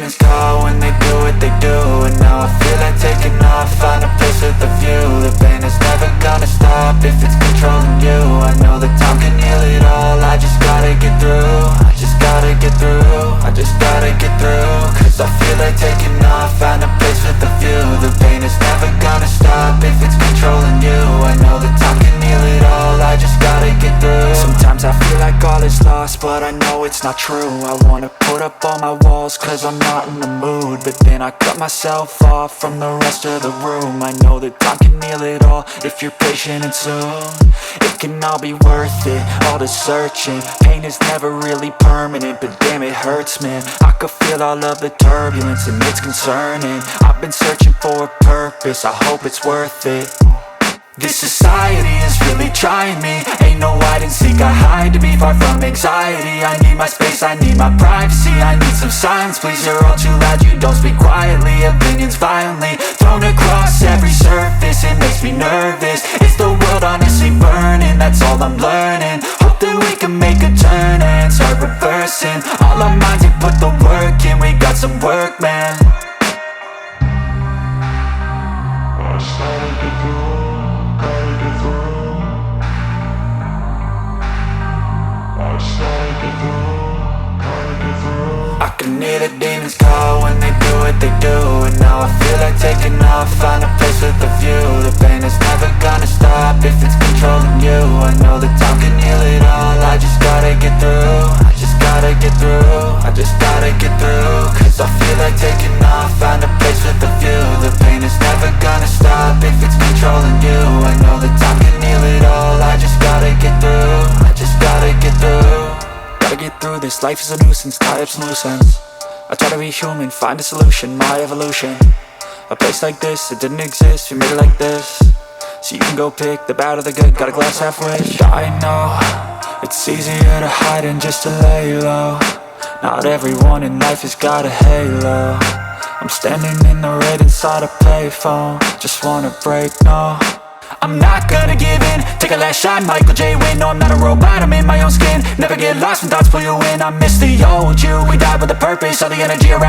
demons call when they do what they do. And now I feel like taking off, find a place with a view. The pain is never gonna stop if it's controlling you. I know that time can heal it all, I just gotta get through. I just gotta get through, I just gotta get through. Cause I feel like taking off, find a place with a view. The pain is never gonna stop if it's controlling you. I know that time can heal it all, I just gotta get through. Sometimes I feel like all is lost, but I know it's not true. I wanna put up all my walls cause I'm not in the mood, but then I cut myself off from the rest of the room. I know that time can heal it all if you're patient and soon. It can all be worth it, all the searching. Pain is never really permanent, but damn it hurts, man. I could feel all of the turbulence and it's concerning. I've been searching for a purpose, I hope it's worth it. This society is really trying me. Ain't no hide and seek, I hide to be far from anxiety. I need my space, I need my privacy. I need some silence, please, you're all too loud. You don't speak quietly, opinions violently thrown across every surface. It makes me nervous, it's the world honestly burning. That's all I'm learning, hope that we can make a turn and start reversing. All our minds, we put the work in, we got some work, man. I started to go. I can hear the demons call when they do what they do. And now I feel like taking off, find a place with a view. The pain is never gonna stop if it's controlling you. I know that time can heal it all, I just gotta get through. I just gotta get through, I just gotta get through. Cause I feel like taking off, find a place with a view. The pain is never gonna stop if it's controlling you. I know that time can heal it all, I just gotta get through. I just gotta get through. Gotta get through this, life is a nuisance, tie up some loose ends. I try to be human, find a solution, my evolution. A place like this, it didn't exist, we made it like this. So you can go pick the bad or the good, got a glass halfway. I know, it's easier to hide than just to lay low. Not everyone in life has got a halo. I'm standing in the red inside a payphone, just wanna break, no. I'm not gonna give in, take a last shot, Michael J. Win. No, I'm not a robot, I'm in my own skin. Never get lost when thoughts pull you in. I miss the old you, we died with a purpose. All the energy around